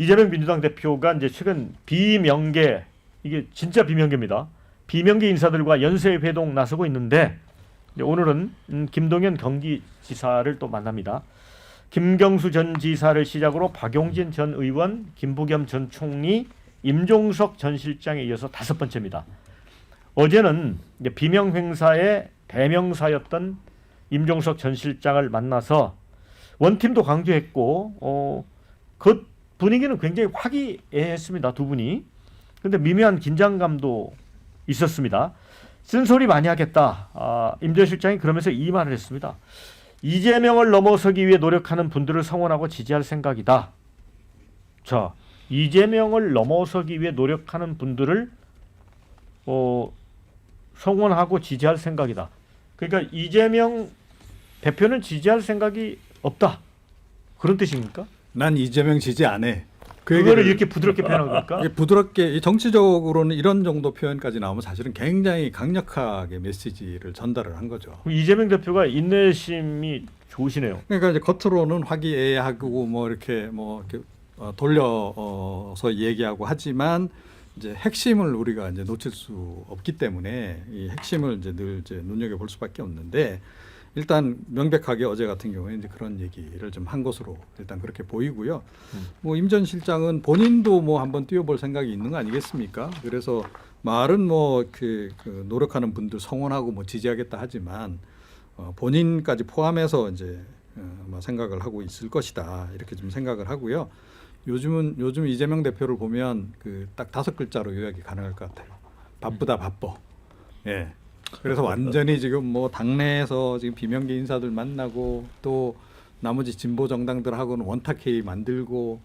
이재명 민주당 대표가 이제 최근 비명계, 이게 진짜 비명계입니다. 비명계 인사들과 연쇄 회동 나서고 있는데 이제 오늘은 김동연 경기지사를 또 만납니다. 김경수 전 지사를 시작으로 박용진 전 의원, 김부겸 전 총리, 임종석 전 실장에 이어서 5번째입니다. 어제는 이제 비명 행사의 대명사였던 임종석 전 실장을 만나서 원팀도 강조했고 그 분위기는 굉장히 화기애애했습니다. 두 분이. 그런데 미묘한 긴장감도 있었습니다. 쓴소리 많이 하겠다. 임 전 실장이 그러면서 이 말을 했습니다. 이재명을 넘어서기 위해 노력하는 분들을 성원하고 지지할 생각이다. 자, 이재명을 넘어서기 위해 노력하는 분들을 성원하고 지지할 생각이다. 그러니까 이재명 대표는 지지할 생각이 없다. 그런 뜻입니까? 난 이재명 지지 안 해. 그거를 이렇게 부드럽게 표현한 겁니까? 부드럽게 정치적으로는 이런 정도 표현까지 나오면 사실은 굉장히 강력하게 메시지를 전달을 한 거죠. 이재명 대표가 인내심이 좋으시네요. 그러니까 이제 겉으로는 화기애애하고 뭐 이렇게 돌려서 얘기하고 하지만 이제 핵심을 우리가 이제 놓칠 수 없기 때문에 이 핵심을 이제 늘 이제 눈여겨볼 수밖에 없는데 일단 명백하게 어제 같은 경우에 이제 그런 얘기를 좀 한 것으로 일단 그렇게 보이고요. 뭐 임 전 실장은 본인도 뭐 한번 뛰어볼 생각이 있는 거 아니겠습니까? 그래서 말은 뭐 그 노력하는 분들 성원하고 뭐 지지하겠다 하지만 본인까지 포함해서 이제 아마 생각을 하고 있을 것이다 이렇게 좀 생각을 하고요. 요즘 이재명 대표를 보면 그 딱 5글자로 요약이 가능할 것 같아요. 바쁘다 바빠. 예. 그래서 완전히 지금 뭐 당내에서 지금 비명계 인사들 만나고 또 나머지 진보 정당들하고는 원탁회의 만들고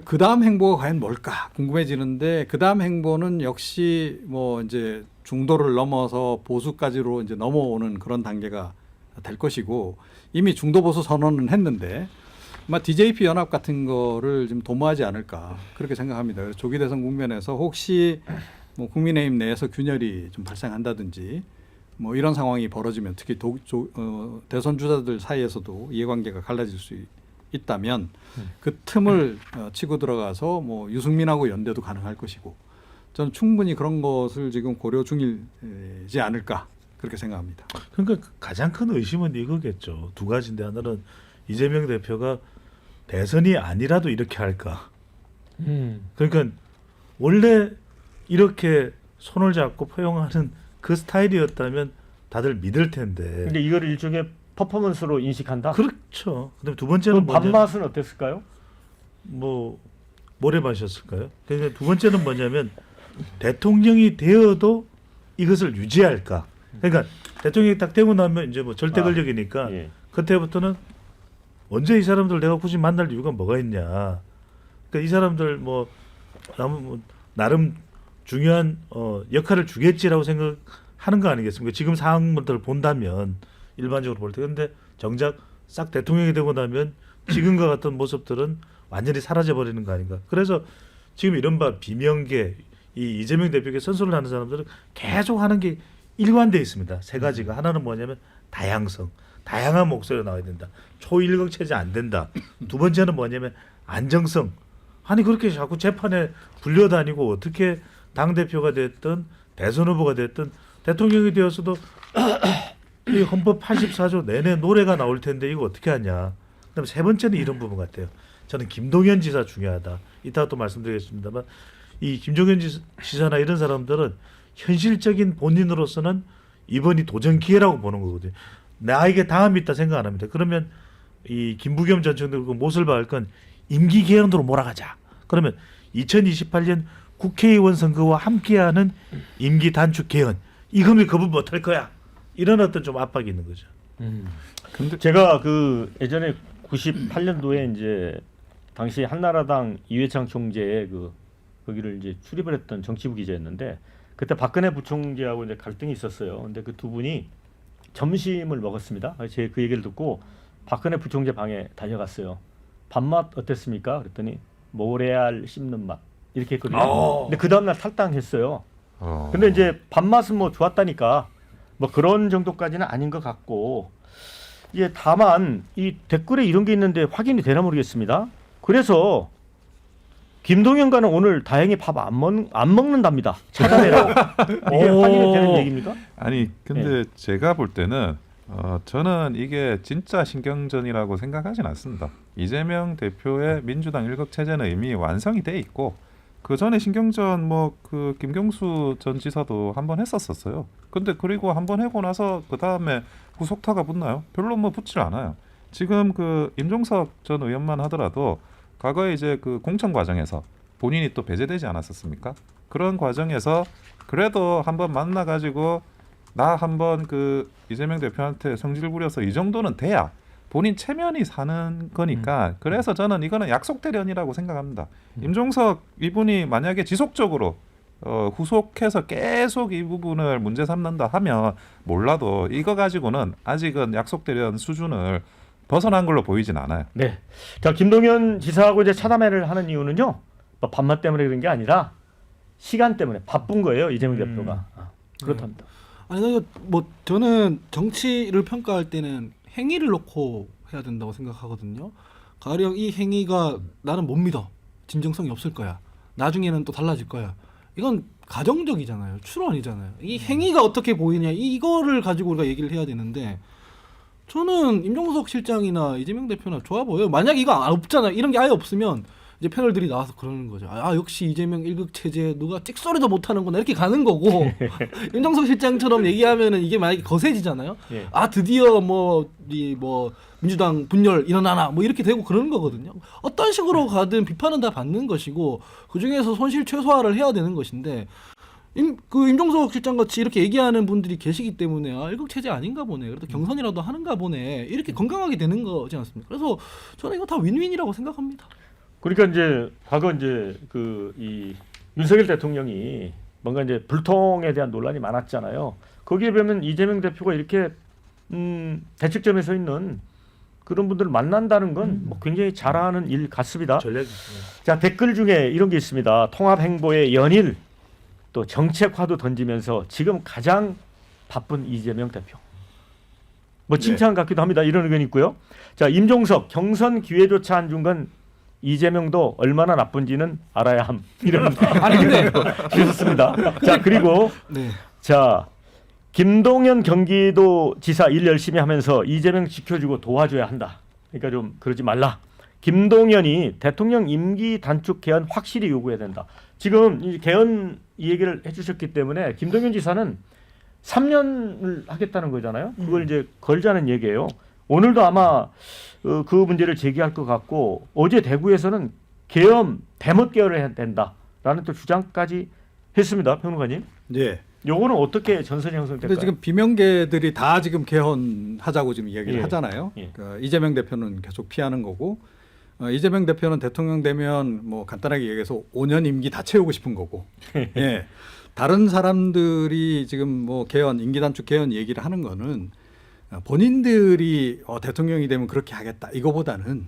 그 다음 행보가 과연 뭘까 궁금해지는데 그 다음 행보는 역시 뭐 이제 중도를 넘어서 보수까지로 이제 넘어오는 그런 단계가 될 것이고 이미 중도 보수 선언은 했는데 아마 DJP 연합 같은 거를 좀 도모하지 않을까 그렇게 생각합니다. 그래서 조기 대선 국면에서 혹시 뭐 국민의힘 내에서 균열이 좀 발생한다든지 뭐 이런 상황이 벌어지면 특히 대선 주자들 사이에서도 이해관계가 갈라질 수 있다면 그 틈을 치고 들어가서 뭐 유승민하고 연대도 가능할 것이고 저는 충분히 그런 것을 지금 고려 중이지 않을까 그렇게 생각합니다. 그러니까 가장 큰 의심은 이거겠죠. 두 가지인데 하나는 이재명 대표가 대선이 아니라도 이렇게 할까. 그러니까 원래 이렇게 손을 잡고 포용하는 그 스타일이었다면 다들 믿을 텐데. 근데 이걸 일종의 퍼포먼스로 인식한다? 그렇죠. 그다음에 두 번째는 밥맛은 어땠을까요? 뭐 모래맛이었을까요? 그러니까 두 번째는 뭐냐면 대통령이 되어도 이것을 유지할까. 그러니까 대통령이 딱 되고 나면 이제 뭐 절대 권력이니까 예. 그때부터는 언제 이 사람들 내가 굳이 만날 이유가 뭐가 있냐. 그러니까 이 사람들 뭐 나름 중요한 역할을 주겠지라고 생각하는 거 아니겠습니까? 지금 상황들을 본다면 일반적으로 볼 때. 그런데 정작 싹 대통령이 되고 나면 지금과 같은 모습들은 완전히 사라져 버리는 거 아닌가. 그래서 지금 이른바 비명계 이 이재명 대표에게 선수를 하는 사람들은 계속 하는 게 일관되어 있습니다. 세 가지가. 하나는 뭐냐면 다양성. 다양한 목소리가 나와야 된다. 초일각 체제 안 된다. 두 번째는 뭐냐면 안정성. 아니 그렇게 자꾸 재판에 불려다니고 어떻게 당대표가 됐든 대선 후보가 됐든 대통령이 되었어도 이 헌법 84조 내내 노래가 나올 텐데 이거 어떻게 하냐. 그다음에 세 번째는 이런 부분 같아요. 저는 김동연 지사 중요하다. 이따가 또 말씀드리겠습니다만 이 김종현 지사나 이런 사람들은 현실적인 본인으로서는 이번이 도전 기회라고 보는 거거든요. 나에게 당함이 있다 생각 안 합니다. 그러면 이 김부겸 전 총리 그 못을 박을 건 임기 개헌으로 몰아가자. 그러면 2028년 국회의원 선거와 함께하는 임기 단축 개헌 이거는 거부 못할 거야. 이런 어떤 좀 압박이 있는 거죠. 근데 제가 그 예전에 98년도에 이제 당시 한나라당 이회창 총재의 거기를 이제 출입을 했던 정치부 기자였는데 그때 박근혜 부총재하고 이제 갈등이 있었어요. 근데 그 두 분이 점심을 먹었습니다. 제 그 얘기를 듣고 박근혜 부총재 방에 달려갔어요. 밥맛 어땠습니까? 그랬더니 모래알 씹는 맛 이렇게 했거든요. 근데 그 다음날 탈당했어요. 근데 이제 밥맛은 뭐 좋았다니까 뭐 그런 정도까지는 아닌 것 같고 예, 다만 이 댓글에 이런 게 있는데 확인이 되나 모르겠습니다. 그래서 김동연과는 오늘 다행히 밥 안 먹는답니다. 차단해라. 이게 확인이 되는 얘기입니까? 아니 근데 제가 볼 때는 저는 이게 진짜 신경전이라고 생각하진 않습니다. 이재명 대표의 민주당 일극 체제는 이미 완성이 돼 있고 그 전에 신경전 뭐 그 김경수 전 지사도 한번 했었어요. 근데 그리고 한번 하고 나서 그 다음에 후속타가 붙나요? 별로 뭐 붙질 않아요. 지금 그 임종석 전 의원만 하더라도 과거에 이제 그 공천 과정에서 본인이 또 배제되지 않았었습니까? 그런 과정에서 그래도 한번 만나가지고 나 한번 그 이재명 대표한테 성질 부려서 이 정도는 돼야 본인 체면이 사는 거니까 그래서 저는 이거는 약속 대련이라고 생각합니다. 임종석 이분이 만약에 지속적으로 후속해서 계속 이 부분을 문제 삼는다 하면 몰라도 이거 가지고는 아직은 약속 대련 수준을 벗어난 걸로 보이진 않아요. 네. 자, 김동연 지사하고 이제 차단회를 하는 이유는요. 뭐 밥맛 때문에 그런 게 아니라 시간 때문에 바쁜 거예요. 이재명 대표가. 그렇답니다. 아니 뭐 저는 정치를 평가할 때는 행위를 놓고 해야 된다고 생각하거든요. 가령 이 행위가 나는 못 믿어. 진정성이 없을 거야. 나중에는 또 달라질 거야. 이건 가정적이잖아요. 추론이잖아요. 이 행위가 어떻게 보이냐 이거를 가지고 우리가 얘기를 해야 되는데 저는 임종석 실장이나 이재명 대표나 좋아 보여요. 만약 이거 없잖아요. 이런 게 아예 없으면 이제 패널들이 나와서 그러는 거죠. 아 역시 이재명 일극 체제 누가 찍소리도 못하는구나 이렇게 가는 거고 임종석 실장처럼 얘기하면은 이게 만약에 거세지잖아요. 예. 아 드디어 뭐 민주당 분열 일어나나 뭐 이렇게 되고 그러는 거거든요. 어떤 식으로 가든 비판은 다 받는 것이고 그 중에서 손실 최소화를 해야 되는 것인데 임종석 실장 같이 이렇게 얘기하는 분들이 계시기 때문에 아 일극 체제 아닌가 보네. 그래도 경선이라도 하는가 보네. 이렇게 건강하게 되는 거지 않습니까? 그래서 저는 이거 다 윈윈이라고 생각합니다. 그러니까 이제 과거 이제 그 이 윤석열 대통령이 뭔가 이제 불통에 대한 논란이 많았잖아요. 거기에 비하면 이재명 대표가 이렇게 대책점에 서 있는 그런 분들을 만난다는 건 뭐 굉장히 잘하는 일 같습니다. 전략이 자, 댓글 중에 이런 게 있습니다. 통합행보의 연일 또 정책화도 던지면서 지금 가장 바쁜 이재명 대표. 뭐 칭찬 같기도 합니다. 이런 의견이 있고요. 자, 임종석 경선 기회조차 안 준 건 이재명도 얼마나 나쁜지는 알아야 함. 이런 아니 근데 주셨습니다. 자, 그리고 네. 자, 김동연 경기도지사 일 열심히 하면서 이재명 지켜주고 도와줘야 한다. 그러니까 좀 그러지 말라. 김동연이 대통령 임기 단축 개헌 확실히 요구해야 된다. 지금 이 개헌 이 얘기를 해주셨기 때문에 김동연 지사는 3년을 하겠다는 거잖아요. 그걸 이제 걸자는 얘기예요. 오늘도 아마 그 문제를 제기할 것 같고 어제 대구에서는 계엄 대못 개헌을 해야 된다라는 또 주장까지 했습니다. 평론가님. 예. 요거는 어떻게 전선이 형성될까요? 근데 지금 비명계들이 다 지금 개헌하자고 지금 이야기를 예. 하잖아요. 예. 그러니까 이재명 대표는 계속 피하는 거고 이재명 대표는 대통령 되면 뭐 간단하게 얘기해서 5년 임기 다 채우고 싶은 거고. 예. 다른 사람들이 지금 뭐 개헌 임기 단축 개헌 얘기를 하는 거는 본인들이 대통령이 되면 그렇게 하겠다 이거보다는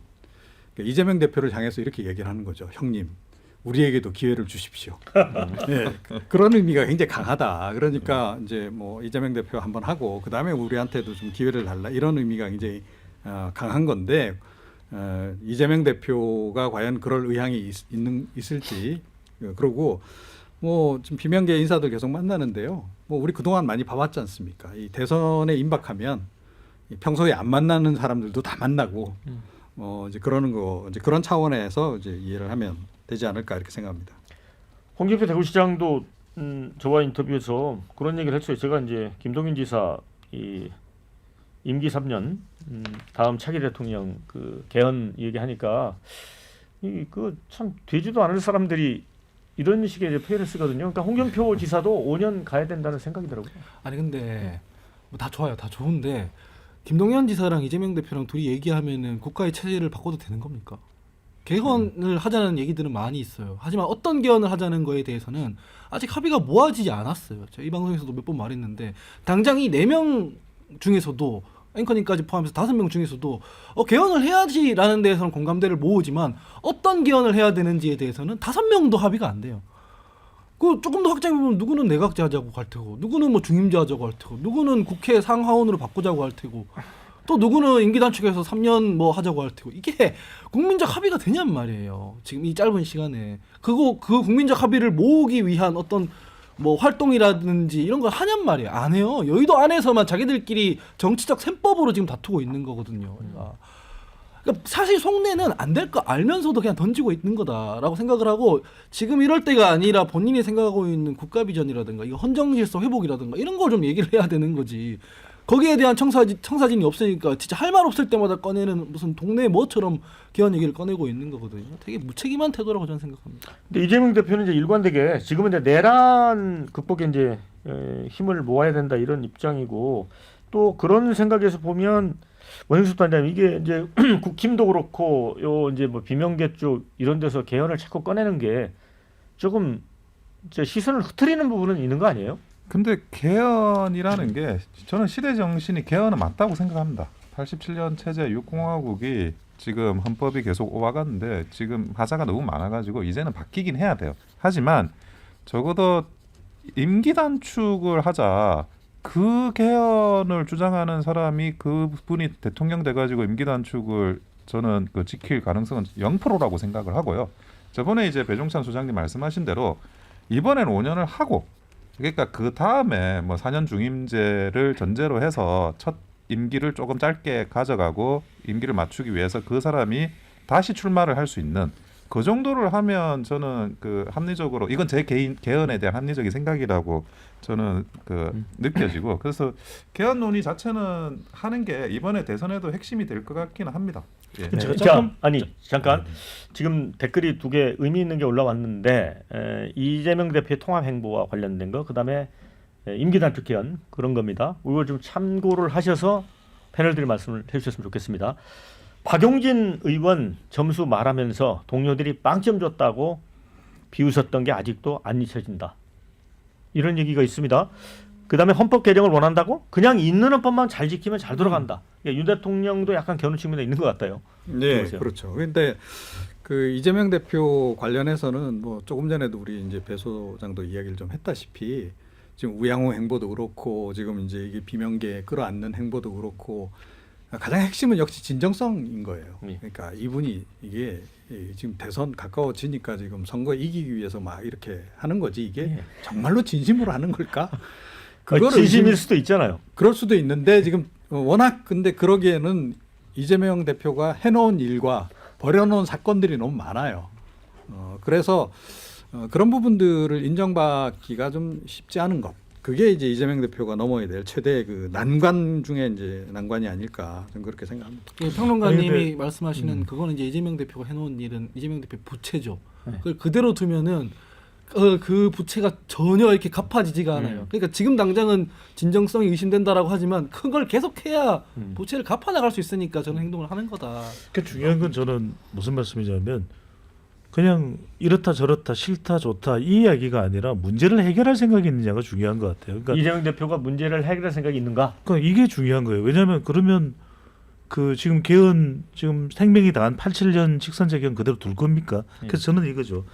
이재명 대표를 향해서 이렇게 얘기를 하는 거죠. 형님 우리에게도 기회를 주십시오. 네, 그런 의미가 굉장히 강하다. 그러니까 이제 뭐 이재명 대표 한번 하고 그 다음에 우리한테도 좀 기회를 달라 이런 의미가 굉장히 강한 건데 이재명 대표가 과연 그럴 의향이 있을지 그러고 뭐 지금 비명계 인사들 계속 만나는데요. 뭐 우리 그동안 많이 봐왔지 않습니까? 이 대선에 임박하면 평소에 안 만나는 사람들도 다 만나고 이제 그러는 거 이제 그런 차원에서 이제 이해를 하면 되지 않을까 이렇게 생각합니다. 홍준표 대구시장도 저와 인터뷰에서 그런 얘기를 했어요. 제가 이제 김동연 지사 이 임기 3년 다음 차기 대통령 그 개헌 얘기하니까 그 참 되지도 않을 사람들이 이런 식의 이제 표현을 쓰거든요. 그러니까 홍준표 지사도 5년 가야 된다는 생각이더라고요. 아니 근데 뭐 다 좋아요. 다 좋은데 김동연 지사랑 이재명 대표랑 둘이 얘기하면은 국가의 체제를 바꿔도 되는 겁니까? 개헌을 하자는 얘기들은 많이 있어요. 하지만 어떤 개헌을 하자는 거에 대해서는 아직 합의가 모아지지 않았어요. 제가 이 방송에서도 몇 번 말했는데 당장 이 4명 중에서도 앵커님까지 포함해서 5명 중에서도 개헌을 해야지라는 데에서는 공감대를 모으지만 어떤 개헌을 해야 되는지에 대해서는 5명도 합의가 안 돼요. 그 조금 더 확장해 보면 누구는 내각제 하자고 할 테고 누구는 뭐 중임제 하자고 할 테고 누구는 국회 상하원으로 바꾸자고 할 테고 또 누구는 임기 단축해서 3년 뭐 하자고 할 테고 이게 국민적 합의가 되냔 말이에요. 지금 이 짧은 시간에 그 국민적 합의를 모으기 위한 어떤 뭐 활동이라든지 이런 걸 하냔 말이에요. 안 해요. 여의도 안에서만 자기들끼리 정치적 셈법으로 지금 다투고 있는 거거든요. 그러니까 사실 속내는 안 될 거 알면서도 그냥 던지고 있는 거다라고 생각을 하고 지금 이럴 때가 아니라 본인이 생각하고 있는 국가 비전이라든가 이거 헌정 질서 회복이라든가 이런 걸 좀 얘기를 해야 되는 거지. 거기에 대한 청사진이 없으니까 진짜 할 말 없을 때마다 꺼내는 무슨 동네 뭐처럼 개헌 얘기를 꺼내고 있는 거거든요. 되게 무책임한 태도라고 저는 생각합니다. 근데 이재명 대표는 이제 일관되게 지금은 이제 내란 극복에 이제 힘을 모아야 된다 이런 입장이고 또 그런 생각에서 보면 원영수 단장님 이게 이제 국힘도 그렇고 요 이제 뭐 비명계 쪽 이런 데서 개헌을 자꾸 꺼내는 게 조금 이제 시선을 흐트리는 부분은 있는 거 아니에요? 근데 개헌이라는 게 저는 시대 정신이 개헌은 맞다고 생각합니다. 87년 체제 6공화국이 지금 헌법이 계속 와갔는데 지금 하자가 너무 많아가지고 이제는 바뀌긴 해야 돼요. 하지만 적어도 임기 단축을 하자. 그 개헌을 주장하는 사람이 그분이 대통령 돼가지고 임기 단축을 저는 그 지킬 가능성은 0%라고 생각을 하고요. 저번에 이제 배종찬 소장님 말씀하신 대로 이번엔 5년을 하고 그러니까 그 다음에 뭐 4년 중임제를 전제로 해서 첫 임기를 조금 짧게 가져가고 임기를 맞추기 위해서 그 사람이 다시 출마를 할 수 있는 그 정도를 하면 저는 그 합리적으로 이건 제 개인 개헌에 대한 합리적인 생각이라고 저는 그 느껴지고 그래서 개헌 논의 자체는 하는 게 이번에 대선에도 핵심이 될 것 같기는 합니다. 예. 제가 잠깐 지금 댓글이 두 개 의미 있는 게 올라왔는데 이재명 대표의 통합 행보와 관련된 거 그다음에 임기 단축 개헌 그런 겁니다. 이걸 좀 참고를 하셔서 패널들이 말씀을 해주셨으면 좋겠습니다. 박용진 의원 점수 말하면서 동료들이 빵점 줬다고 비웃었던 게 아직도 안 잊혀진다. 이런 얘기가 있습니다. 그다음에 헌법 개정을 원한다고? 그냥 있는 헌법만 잘 지키면 잘 돌아간다. 윤 대통령도 약간 겨누 측면에 있는 것 같아요. 네, 보세요. 그렇죠. 그런데 그 이재명 대표 관련해서는 뭐 조금 전에도 우리 이제 배 소장도 이야기를 좀 했다시피 지금 우양호 행보도 그렇고 지금 이제 이게 비명계 끌어안는 행보도 그렇고 가장 핵심은 역시 진정성인 거예요. 그러니까 이분이 이게 지금 대선 가까워지니까 지금 선거 이기기 위해서 막 이렇게 하는 거지 이게 정말로 진심으로 하는 걸까? 그거를 진심일 수도 있잖아요. 그럴 수도 있는데 지금 워낙 근데 그러기에는 이재명 대표가 해놓은 일과 벌여놓은 사건들이 너무 많아요. 그래서 그런 부분들을 인정받기가 좀 쉽지 않은 것. 그게 이제 이재명 대표가 넘어야 될 최대 그 난관 중에 이제 난관이 아닐까 저는 그렇게 생각합니다. 예, 평론가님이 말씀하시는 그거는 이제 이재명 대표가 해놓은 일은 이재명 대표 부채죠. 그걸 그대로 두면은 그 부채가 전혀 이렇게 갚아지지가 않아요. 그러니까 지금 당장은 진정성이 의심된다라고 하지만 큰 걸 계속해야 부채를 갚아나갈 수 있으니까 저는 행동을 하는 거다. 그 중요한 건 저는 무슨 말씀이냐면 그냥 이렇다 저렇다 싫다 좋다 이 이야기가 아니라 문제를 해결할 생각이 있느냐가 중요한 것 같아요. 그러니까 이재명 대표가 문제를 해결할 생각이 있는가? 그러니까 이게 중요한 거예요. 왜냐하면 그러면 그 지금 개헌 지금 생명이 다한 87년 직선제 개헌 그대로 둘 겁니까? 그래서 저는 이거죠.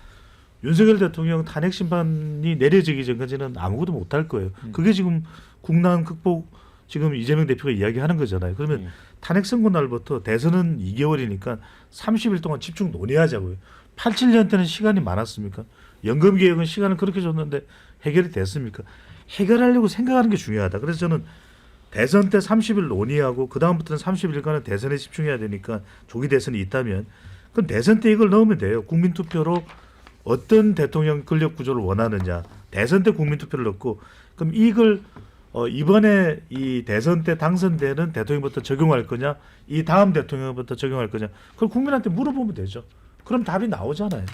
윤석열 대통령 탄핵 심판이 내려지기 전까지는 아무것도 못할 거예요. 그게 지금 국난 극복 지금 이재명 대표가 이야기하는 거잖아요. 그러면 탄핵 선고 날부터 대선은 2개월이니까 30일 동안 집중 논의하자고요. 87년 때는 시간이 많았습니까? 연금 개혁은 시간을 그렇게 줬는데 해결이 됐습니까? 해결하려고 생각하는 게 중요하다. 그래서 저는 대선 때 30일 논의하고 그 다음부터는 30일간은 대선에 집중해야 되니까 조기 대선이 있다면 그럼 대선 때 이걸 넣으면 돼요. 국민투표로 어떤 대통령 권력 구조를 원하느냐. 대선 때 국민투표를 넣고 그럼 이걸 이번에 이 대선 때 당선되는 대통령부터 적용할 거냐, 이 다음 대통령부터 적용할 거냐, 그걸 국민한테 물어보면 되죠. 그럼 답이 나오잖아요.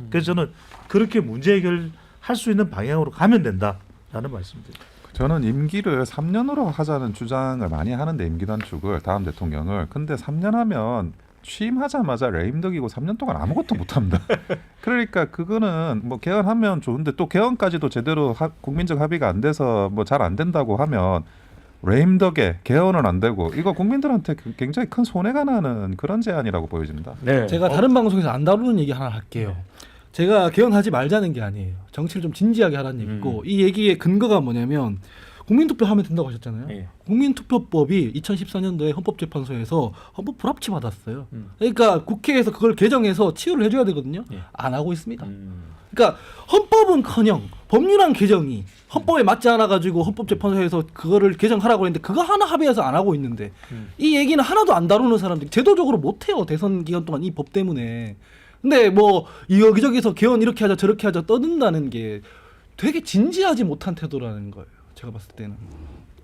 그래서 저는 그렇게 문제 해결할 수 있는 방향으로 가면 된다라는 말씀드립니다. 저는 임기를 3년으로 하자는 주장을 많이 하는데 임기 단축을 다음 대통령을 근데 3년 하면 취임하자마자 레임덕이고 3년 동안 아무것도 못합니다. 그러니까 그거는 뭐 개헌하면 좋은데 또 개헌까지도 제대로 국민적 합의가 안 돼서 뭐 잘 안 된다고 하면 레임덕에 개헌은 안 되고 이거 국민들한테 굉장히 큰 손해가 나는 그런 제안이라고 보여집니다. 네. 제가 다른 방송에서 안 다루는 얘기 하나 할게요. 제가 개헌하지 말자는 게 아니에요. 정치를 좀 진지하게 하라는 얘기고 이 얘기의 근거가 뭐냐면 국민투표 하면 된다고 하셨잖아요. 예. 국민투표법이 2014년도에 헌법재판소에서 헌법 불합치 받았어요. 음. 그러니까 국회에서 그걸 개정해서 치유를 해줘야 되거든요. 예. 안 하고 있습니다. 음. 그러니까 헌법은커녕 법률안 개정이 헌법에 맞지 않아 가지고 헌법재판소에서 그거를 개정하라고 했는데 그거 하나 합의해서 안 하고 있는데 이 얘기는 하나도 안 다루는 사람들이 제도적으로 못 해요. 대선 기간 동안 이 법 때문에. 근데 뭐 여기저기서 개헌 이렇게 하자 저렇게 하자 떠든다는 게 되게 진지하지 못한 태도라는 거예요. 제가 봤을 때는.